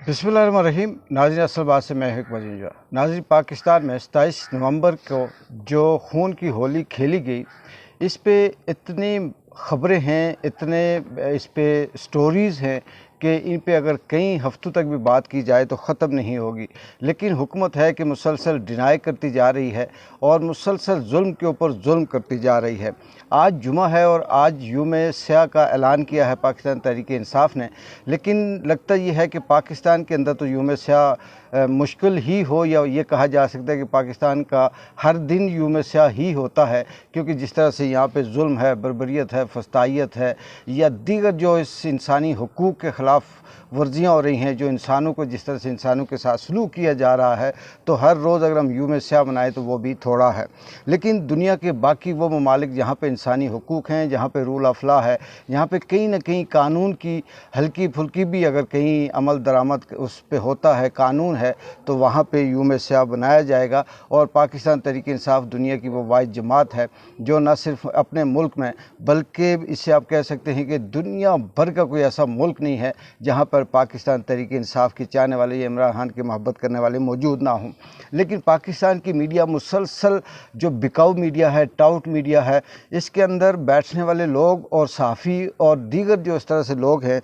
बिस्मिल्लाहिर्रहमानिर्रहीम। नाज़रीन, असल बात से मैं एक वजीर नाज़रीन, पाकिस्तान में 27 नवंबर को जो खून की होली खेली गई, इस पे इतनी ख़बरें हैं, इतने इस पे स्टोरीज़ हैं कि इन पे अगर कई हफ्तों तक भी बात की जाए तो ख़त्म नहीं होगी। लेकिन हुकूमत है कि मुसलसल डिनाई करती जा रही है और मुसलसल जुल्म के ऊपर जुल्म करती जा रही है। आज जुमा है और आज यूम स्याह का ऐलान किया है पाकिस्तान तहरीक इंसाफ ने, लेकिन लगता ये है कि पाकिस्तान के अंदर तो यूम स्याह मुश्किल ही हो, या ये कहा जा सकता है कि पाकिस्तान का हर दिन यूम स्याह ही होता है, क्योंकि जिस तरह से यहाँ पे जुल्म है, बर्बरियत है, फस्तायत है, या दीगर जो इस इंसानी हुकूक के ख़िलाफ़ वर्जियाँ हो रही हैं, जो इंसानों को जिस तरह से इंसानों के साथ सलूक किया जा रहा है, तो हर रोज़ अगर हम यूम स्याह मनाएं तो वो भी थोड़ा है। लेकिन दुनिया के बाकी वो ममालिक जहाँ पे इंसानी हुकूक हैं, जहाँ पे रूल ऑफ लॉ है, यहाँ पे कहीं ना कहीं कानून की हल्की फुल्की भी अगर कहीं अमल दरामद उस पे होता है, कानून है, तो वहाँ पे यूम स्याह बनाया जाएगा। और पाकिस्तान तहरीक इंसाफ दुनिया की वो वाहिद जमात है जो न सिर्फ अपने मुल्क में, बल्कि इससे आप कह सकते हैं कि दुनिया भर का कोई ऐसा मुल्क नहीं है जहाँ पर पाकिस्तान तहरीक इंसाफ के चाहने वाले या इमरान खान की मोहब्बत करने वाले मौजूद ना हों। लेकिन पाकिस्तान की मीडिया मुसलसल जो बिकाऊ मीडिया है, टाउट मीडिया है, इसके अंदर बैठने वाले लोग और सहाफ़ी और दीगर जो इस तरह से लोग हैं,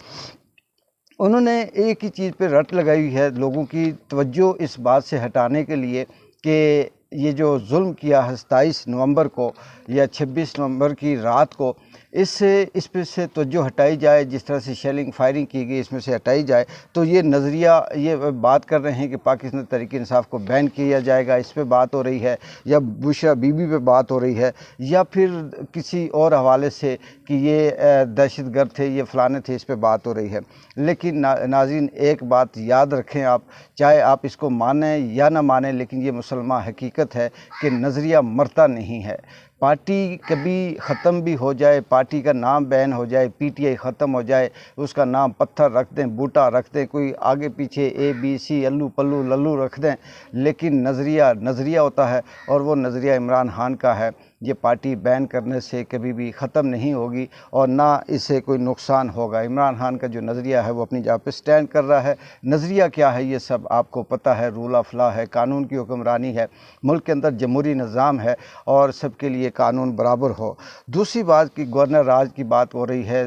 उन्होंने एक ही चीज़ पे रट लगाई हुई है, लोगों की तवज्जो इस बात से हटाने के लिए कि ये जो जुल्म किया है 27 नवंबर को या 26 नवंबर की रात को, इस पे से तवज्जो हटाई जाए, जिस तरह से शेलिंग फायरिंग की गई इसमें से हटाई जाए। तो ये नज़रिया, ये बात कर रहे हैं कि पाकिस्तान तहरीक इंसाफ को बैन किया जाएगा, इस पे बात हो रही है, या बुशरा बीबी पे बात हो रही है, या फिर किसी और हवाले से कि ये दहशतगर्द थे, ये फ़लाने थे, इस पे बात हो रही है। लेकिन नाज़रीन, एक बात याद रखें आप, चाहे आप इसको मानें या ना मानें, लेकिन ये मुसलमान हकीकत है कि नज़रिया मरता नहीं है। पार्टी कभी ख़त्म भी हो जाए, पार्टी का नाम बैन हो जाए, पीटीआई ख़त्म हो जाए, उसका नाम पत्थर रख दें, बूटा रख दें, कोई आगे पीछे ABC अल्लू पल्लू लल्लू रख दें, लेकिन नज़रिया नज़रिया होता है, और वो नज़रिया इमरान खान का है। ये पार्टी बैन करने से कभी भी ख़त्म नहीं होगी और ना इससे कोई नुकसान होगा। इमरान खान का जो नज़रिया है वो अपनी जगह पे स्टैंड कर रहा है। नज़रिया क्या है ये सब आपको पता है, रूल ऑफ लॉ है, कानून की हुक्मरानी है, मुल्क के अंदर जमहूरी निज़ाम है और सबके लिए कानून बराबर हो। दूसरी बात की गवर्नर राज की बात हो रही है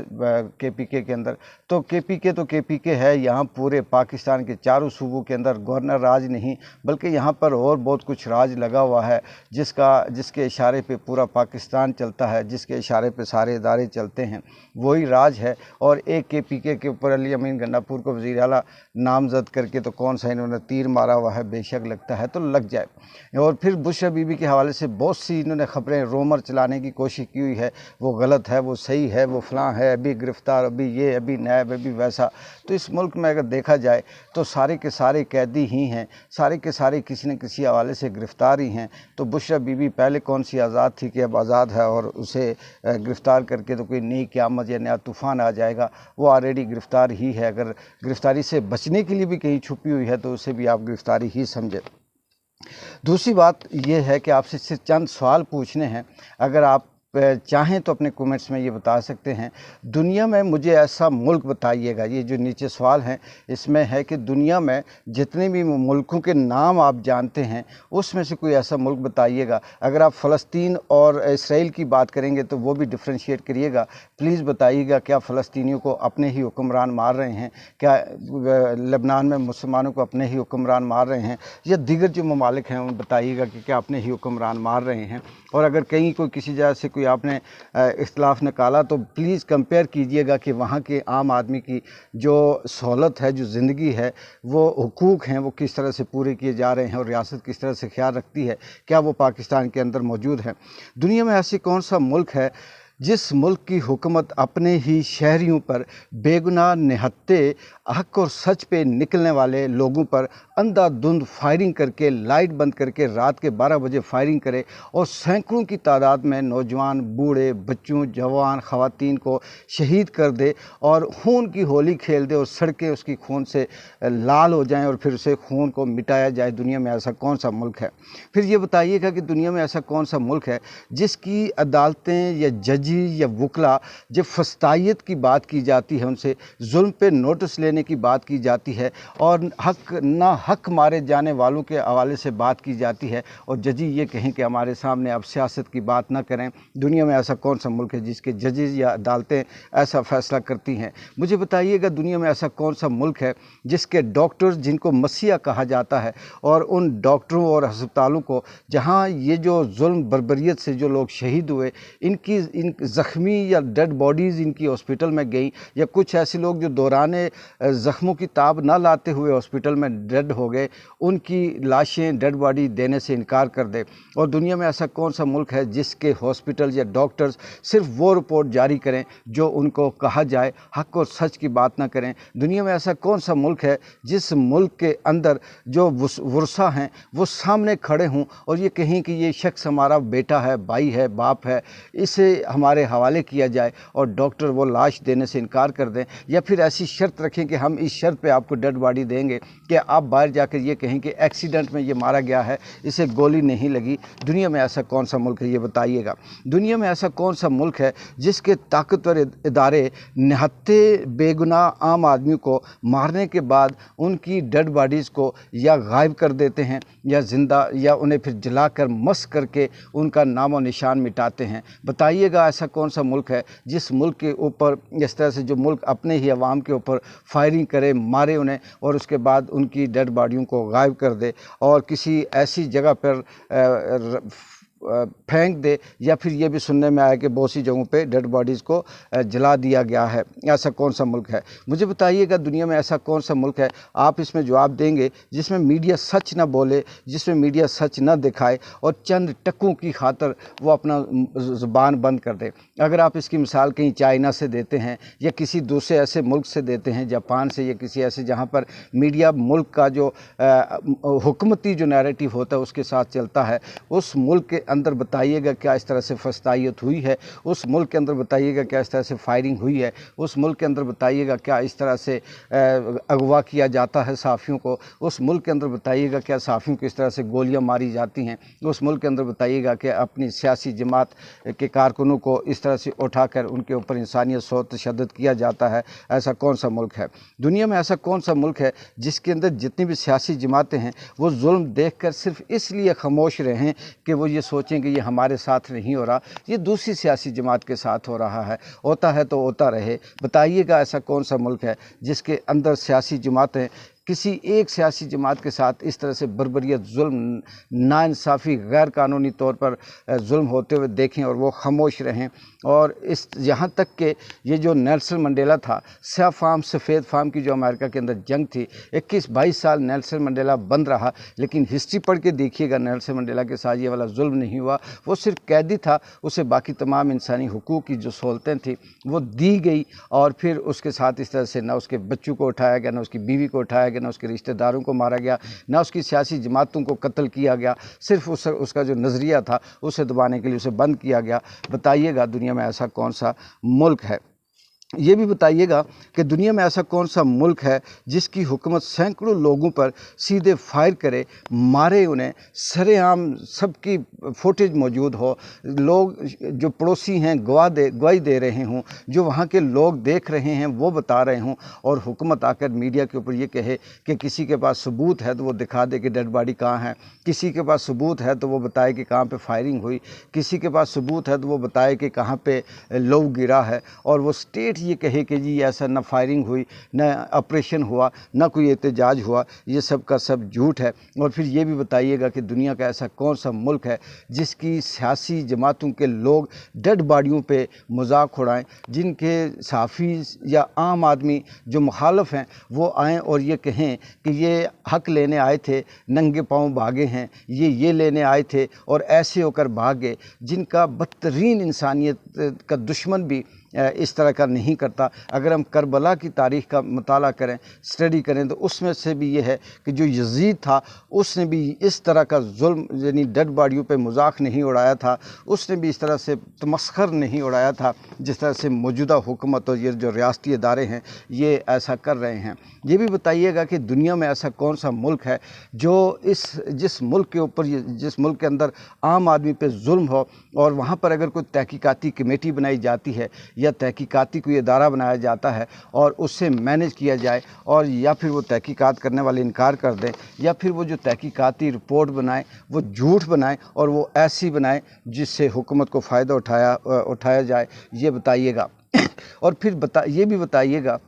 KPK के अंदर, तो KPK है, यहाँ पूरे पाकिस्तान के चारों सूबों के अंदर गवर्नर राज नहीं, बल्कि यहाँ पर और बहुत कुछ राज लगा हुआ है, जिसके इशारे पे पूरा पाकिस्तान चलता है, जिसके इशारे पे सारे इदारे चलते हैं, वही राज है। और एक KPK के ऊपर अली अमीन गन्नापुर को वज़ीर आला नामज़द करके तो कौन सा इन्होंने तीर मारा हुआ है, बेशक लगता है तो लग जाए। और फिर बुशरा बीबी के हवाले से बहुत सी इन्होंने ख़बरें रोमर चलाने की कोशिश की हुई है, वो गलत है, वो सही है, वो फ़लाँ है, अभी गिरफ़्तार, अभी ये, अभी नैब, अभी वैसा। तो इस मुल्क में अगर देखा जाए तो सारे के सारे कैदी ही हैं, सारे के सारे किसी न किसी हवाले से गिरफ़्तार ही हैं। तो बुशरा बीबी पहले कौन सी आज़ाद थी कि अब आज़ाद है, और उसे गिरफ़्तार करके तो कोई नई क़यामत या नया तूफ़ान आ जाएगा। वो ऑलरेडी गिरफ़्तार ही है, अगर गिरफ़्तारी से बचने के लिए भी कहीं छुपी हुई है तो उसे भी आप गिरफ़्तारी ही समझें। दूसरी बात यह है कि आपसे सिर्फ चंद सवाल पूछने हैं, अगर आप चाहें तो अपने कमेंट्स में ये बता सकते हैं। दुनिया में मुझे ऐसा मुल्क बताइएगा, ये जो नीचे सवाल हैं इसमें है कि दुनिया में जितने भी मुल्कों के नाम आप जानते हैं उसमें से कोई ऐसा मुल्क बताइएगा। अगर आप फ़लस्तीन और इसराइल की बात करेंगे तो वो भी डिफ्रेंशिएट करिएगा। प्लीज़ बताइएगा, क्या फ़लस्तीनियों को अपने ही हुक्मरान मार रहे हैं? क्या लेबनान में मुसलमानों को अपने ही हुक्मरान मार रहे हैं? या दीगर जो ममालिक हैं उन बताइएगा कि क्या अपने ही हुक्मरान मार रहे हैं? और अगर कहीं कोई किसी जगह से कोई आपने इख्तलाफ निकाला तो प्लीज़ कंपेयर कीजिएगा कि वहाँ के आम आदमी की जो सहूलत है, जो ज़िंदगी है, वो हुकूक हैं, वो किस तरह से पूरे किए जा रहे हैं, और रियासत किस तरह से ख्याल रखती है, क्या वो पाकिस्तान के अंदर मौजूद है? दुनिया में ऐसी कौन सा मुल्क है जिस मुल्क की हुकूमत अपने ही शहरियों पर बेगुनाह निहत्ते हक और सच पे निकलने वाले लोगों पर अंधाधुंध फायरिंग करके, लाइट बंद करके रात के 12 बजे फायरिंग करे और सैकड़ों की तादाद में नौजवान, बूढ़े, बच्चों, जवान, ख़वातीन को शहीद कर दे और खून की होली खेल दे और सड़कें उसकी खून से लाल हो जाएं और फिर उसे खून को मिटाया जाए? दुनिया में ऐसा कौन सा मुल्क है? फिर ये बताइएगा कि दुनिया में ऐसा कौन सा मुल्क है जिसकी अदालतें या जज जजेस या वकला जब फस्तायत की बात की जाती है, उनसे जुल्म पे नोटिस लेने की बात की जाती है और हक मारे जाने वालों के हवाले से बात की जाती है और जजी ये कहें कि हमारे सामने आप सियासत की बात ना करें। दुनिया में ऐसा कौन सा मुल्क है जिसके जजेस या अदालतें ऐसा फ़ैसला करती हैं? मुझे बताइएगा, दुनिया में ऐसा कौन सा मुल्क है जिसके डॉक्टर्स, जिनको मसीहा कहा जाता है, और उन डॉक्टरों और अस्पतालों को जहाँ ये जो जुल्म बर्बरियत से जो लोग शहीद हुए, इन ज़ख्मी या डेड बॉडीज़ इनकी हॉस्पिटल में गई, या कुछ ऐसे लोग जो दौराने ज़ख्मों की ताब ना लाते हुए हॉस्पिटल में डेड हो गए, उनकी लाशें, डेड बॉडी देने से इनकार कर दे। और दुनिया में ऐसा कौन सा मुल्क है जिसके हॉस्पिटल या डॉक्टर्स सिर्फ वो रिपोर्ट जारी करें जो उनको कहा जाए, हक और सच की बात ना करें? दुनिया में ऐसा कौन सा मुल्क है जिस मुल्क के अंदर जो वर्सा हैं वो सामने खड़े हों और ये कहें कि ये शख्स हमारा बेटा है, भाई है, बाप है, इसे हमारे हवाले किया जाए, और डॉक्टर वो लाश देने से इनकार कर दें, या फिर ऐसी शर्त रखें कि हम इस शर्त पे आपको डेड बॉडी देंगे कि आप बाहर जाकर ये कहें कि एक्सीडेंट में ये मारा गया है, इसे गोली नहीं लगी? दुनिया में ऐसा कौन सा मुल्क है, ये बताइएगा। दुनिया में ऐसा कौन सा मुल्क है जिसके ताकतवर इदारे निहत्ते बेगुनाह आम आदमी को मारने के बाद उनकी डेड बॉडीज़ को या गायब कर देते हैं या ज़िंदा, या उन्हें फिर जलाकर मस करके उनका नामो निशान मिटाते हैं? बताइएगा, ऐसा कौन सा मुल्क है जिस मुल्क के ऊपर इस तरह से, जो मुल्क अपने ही अवाम के ऊपर फायरिंग करे, मारे उन्हें और उसके बाद उनकी डेड बॉडियों को गायब कर दे और किसी ऐसी जगह पर फेंक दे, या फिर ये भी सुनने में आया कि बहुत सी जगहों पे डेड बॉडीज़ को जला दिया गया है? ऐसा कौन सा मुल्क है? मुझे बताइएगा, दुनिया में ऐसा कौन सा मुल्क है, आप इसमें जवाब देंगे, जिसमें मीडिया सच ना बोले, जिसमें मीडिया सच ना दिखाए और चंद टकों की खातर वो अपना ज़ुबान बंद कर दे? अगर आप इसकी मिसाल कहीं चाइना से देते हैं या किसी दूसरे ऐसे मुल्क से देते हैं, जापान से, या किसी ऐसे जहाँ पर मीडिया मुल्क का जो हुकूमती जो नैरेटिव होता है उसके साथ चलता है, उस मुल्क के अंदर बताइएगा क्या इस तरह से फस्तायत हुई है? उस मुल्क के अंदर बताइएगा क्या इस तरह से फायरिंग हुई है? उस मुल्क के अंदर बताइएगा क्या इस तरह से अगवा किया जाता है सहाफ़ियों को? उस मुल्क के अंदर बताइएगा क्या सहाफ़ियों को इस तरह से गोलियां मारी जाती हैं? उस मुल्क के अंदर बताइएगा कि अपनी सियासी जमात के कारकुनों को इस तरह से उठाकर उनके ऊपर इंसानियत सो तशद्दुद किया जाता है? ऐसा कौन सा मुल्क है? दुनिया में ऐसा कौन सा मुल्क है जिसके अंदर जितनी भी सियासी जमातें हैं वो जुल्म देख कर सिर्फ इसलिए खामोश रहें कि वो ये सोचें कि ये हमारे साथ नहीं हो रहा, ये दूसरी सियासी जमात के साथ हो रहा है, होता है तो होता रहे? बताइएगा, ऐसा कौन सा मुल्क है जिसके अंदर सियासी जमातें किसी एक सियासी जमात के साथ इस तरह से बर्बरियत, जुल्म, नाइंसाफ़ी, गैर कानूनी तौर पर जुल्म होते हुए देखें और वो खामोश रहें? और इस यहाँ तक कि ये जो नेल्सन मंडेला था, स्याह फाम सफ़ेद फाम की जो अमेरिका के अंदर जंग थी, 21-22 साल नेल्सन मंडेला बंद रहा, लेकिन हिस्ट्री पढ़ के देखिएगा नेल्सन मंडेला के साथ ये वाला जुल्म नहीं हुआ। वो सिर्फ कैदी था, उसे बाकी तमाम इंसानी हुकूक की जो सहूलतें थी वो दी गई, और फिर उसके साथ इस तरह से ना उसके बच्चों को उठाया गया, ना उसकी बीवी को उठाया गया, ना उसके रिश्तेदारों को मारा गया, ना उसकी सियासी जमातों को कत्ल किया गया, सिर्फ उसका जो नज़रिया था उसे दबाने के लिए उसे बंद किया गया। बताइएगा, दुनिया में ऐसा कौन सा मुल्क है? ये भी बताइएगा कि दुनिया में ऐसा कौन सा मुल्क है जिसकी हुकूमत सैकड़ों लोगों पर सीधे फायर करे, मारे उन्हें, सरेआम सबकी फुटेज मौजूद हो, लोग जो पड़ोसी हैं गवाही दे रहे हों, जो वहाँ के लोग देख रहे हैं वो बता रहे हों, और हुकूमत आकर मीडिया के ऊपर ये कहे कि किसी के पास सबूत है तो वो दिखा दे कि डेड बॉडी कहाँ है, किसी के पास सबूत है तो वो बताए कि कहाँ पे फायरिंग हुई, किसी के पास सबूत है तो वो बताए कि कहाँ पे लोग गिरा है, और वो स्टेट ये कहे कि जी ऐसा ना फायरिंग हुई, ना ऑपरेशन हुआ, ना कोई एहतजाज हुआ, ये सब का सब झूठ है। और फिर ये भी बताइएगा कि दुनिया का ऐसा कौन सा मुल्क है जिसकी सियासी जमातों के लोग डेड बॉडियों पे मजाक उड़ाएं, जिनके सहाफ़ी या आम आदमी जो मुखालफ हैं वो आएँ और ये कहें कि ये हक लेने आए थे, नंगे पाँव भागे हैं, ये लेने आए थे और ऐसे होकर भागे, जिनका बदतरीन इंसानियत का दुश्मन भी इस तरह का नहीं करता। अगर हम करबला की तारीख़ का मुताला करें, स्टडी करें, तो उसमें से भी ये है कि जो यजीद था उसने भी इस तरह का जुल्म यानी डेड बॉडियों पे मजाक नहीं उड़ाया था, उसने भी इस तरह से तमस्खर नहीं उड़ाया था जिस तरह से मौजूदा हुकूमत और ये जो रियासती इदारे हैं ये ऐसा कर रहे हैं। ये भी बताइएगा कि दुनिया में ऐसा कौन सा मुल्क है जो जिस मुल्क के ऊपर, जिस मुल्क के अंदर आम आदमी पे जुल्म हो और वहाँ पर अगर कोई तहकीकाती कमेटी बनाई जाती है या तहकीकाती कोई इदारा बनाया जाता है और उससे मैनेज किया जाए, और या फिर वो तहकीकात करने वाले इनकार कर दें, या फिर वो जो तहकीकाती रिपोर्ट बनाए वो झूठ बनाए और वो ऐसी बनाए जिससे हुकूमत को फ़ायदा उठाया जाए, ये बताइएगा। और फिर ये भी बताइएगा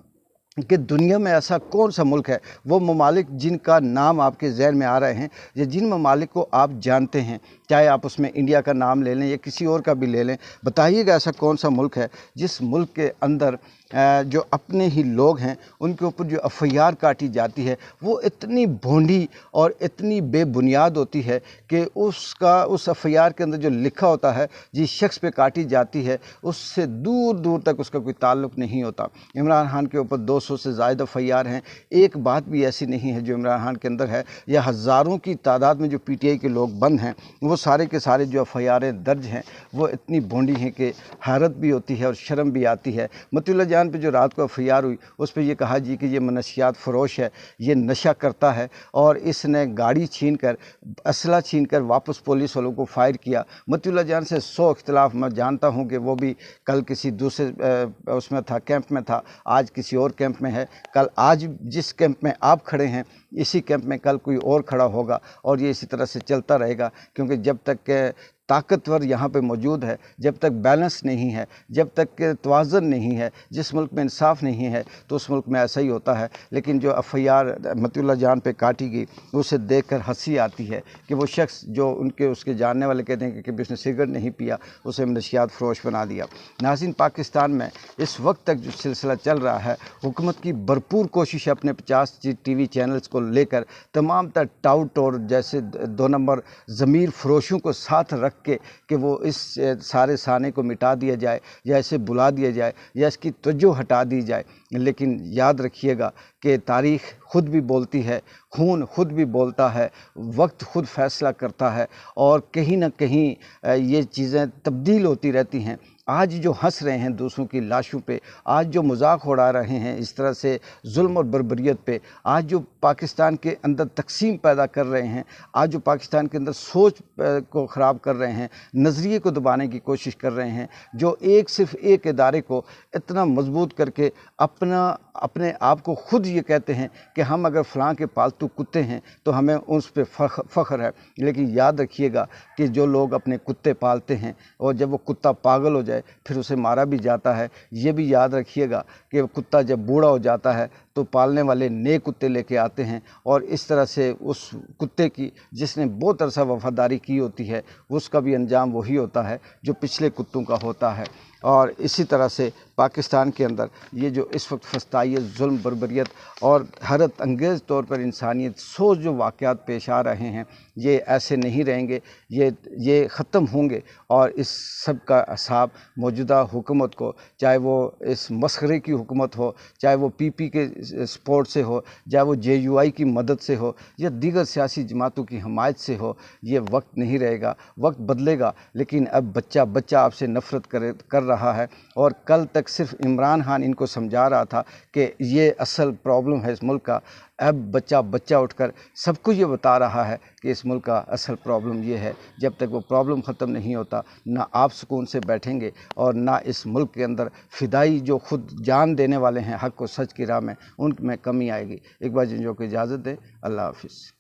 कि दुनिया में ऐसा कौन सा मुल्क है, वो ममालिक जिनका नाम आपके ज़हन में आ रहे हैं या जिन ममालिक को आप जानते हैं, चाहे आप उसमें इंडिया का नाम ले लें या किसी और का भी ले लें, बताइएगा ऐसा कौन सा मुल्क है जिस मुल्क के अंदर जो अपने ही लोग हैं उनके ऊपर जो एफआईआर काटी जाती है वो इतनी भोंडी और इतनी बेबुनियाद होती है कि उस एफआईआर के अंदर जो लिखा होता है जिस शख्स पे काटी जाती है उससे दूर दूर तक उसका कोई ताल्लुक़ नहीं होता। इमरान खान के ऊपर 200 से ज़ायद एफआईआर हैं, एक बात भी ऐसी नहीं है जो इमरान खान के अंदर है, या हज़ारों की तादाद में जो पीटीआई के लोग बंद हैं वो सारे के सारे जो एफआईआरें दर्ज हैं वो इतनी भोंडी हैं कि हैरत भी होती है और शर्म भी आती है। मतीउल्लाह जान पे जो रात को एफआईआर हुई उस पर यह कहा जी कि ये मनशियात फ़रोश है, ये नशा करता है और इसने गाड़ी छीन कर, असला छीन कर वापस पुलिस वालों को फायर किया। मतीउल्लाह जान से 100 इख्तिलाफ, मैं जानता हूँ कि वो भी कल किसी दूसरे उसमें था, कैंप में था, आज किसी और कैंप में है, कल आज जिस कैंप में आप खड़े हैं इसी कैंप में कल कोई और खड़ा होगा और ये इसी तरह से चलता रहेगा। क्योंकि जब तक ताकतवर यहाँ पे मौजूद है, जब तक बैलेंस नहीं है, जब तक तवाज़ुन नहीं है, जिस मुल्क में इंसाफ नहीं है तो उस मुल्क में ऐसा ही होता है। लेकिन जो एफआईआर मतीउल्लाह जान पे काटी गई उसे देखकर हंसी आती है कि वो शख्स जो उसके जानने वाले कहते हैं कि उसने सिगरेट नहीं पिया, उसे नशियात फ़रोश बना दिया। नाज़रीन, पाकिस्तान में इस वक्त तक जो सिलसिला चल रहा है, हुकूमत की भरपूर कोशिश है अपने 50 टीवी चैनल्स को लेकर तमाम तर टाउट और जैसे 2 नंबर ज़मीर फ़रोशों को साथ रख कि वो इस सारे साने को मिटा दिया जाए या इसे बुला दिया जाए या इसकी तवज्जो हटा दी जाए। लेकिन याद रखिएगा कि तारीख़ ख़ुद भी बोलती है, खून ख़ुद भी बोलता है, वक्त ख़ुद फ़ैसला करता है और कहीं ना कहीं ये चीज़ें तब्दील होती रहती हैं। आज जो हंस रहे हैं दूसरों की लाशों पे, आज जो मजाक उड़ा रहे हैं इस तरह से जुल्म और बर्बरियत पे, आज जो पाकिस्तान के अंदर तकसीम पैदा कर रहे हैं, आज जो पाकिस्तान के अंदर सोच को ख़राब कर रहे हैं, नज़रिए को दबाने की कोशिश कर रहे हैं, जो सिर्फ़ एक इदारे को इतना मजबूत करके अपने आप को ख़ुद ये कहते हैं कि हम अगर फ़लाँ के पालतू कुत्ते हैं तो हमें उस पर फ़ख्र है। लेकिन याद रखिएगा कि जो लोग अपने कुत्ते पालते हैं और जब वो कुत्ता पागल हो जाए फिर उसे मारा भी जाता है। ये भी याद रखिएगा कि कुत्ता जब बूढ़ा हो जाता है तो पालने वाले नए कुत्ते लेके आते हैं और इस तरह से उस कुत्ते की जिसने बहुत अरसा वफ़ादारी की होती है उसका भी अंजाम वही होता है जो पिछले कुत्तों का होता है। और इसी तरह से पाकिस्तान के अंदर ये जो इस वक्त फस्ताई जुल्म, बर्बरियत और हैरत अंगेज़ तौर पर इंसानियत सोच जो वाक़यात पेश आ रहे हैं ये ऐसे नहीं रहेंगे, ये ख़त्म होंगे। और इस सब का हिसाब मौजूदा हुकूमत को, चाहे वो इस मसखरे की हुकूमत हो, चाहे वो पीपी के सपोर्ट से हो, चाहे वो जेयूआई की मदद से हो या दीगर सियासी जमातों की हमायत से हो, ये वक्त नहीं रहेगा। वक्त बदलेगा लेकिन अब बच्चा आपसे नफ़रत कर रहा है और कल तक सिर्फ इमरान खान इनको समझा रहा था कि ये असल प्रॉब्लम है इस मुल्क का। अब बच्चा उठकर सबको ये बता रहा है कि इस मुल्क का असल प्रॉब्लम ये है। जब तक वो प्रॉब्लम ख़त्म नहीं होता ना आप सुकून से बैठेंगे और ना इस मुल्क के अंदर फ़िदाई जो ख़ुद जान देने वाले हैं हक़ और सच की राह में, उनमें कमी आएगी। एक बार जिन जो को इजाज़त दे, अल्लाह हाफ़िज़।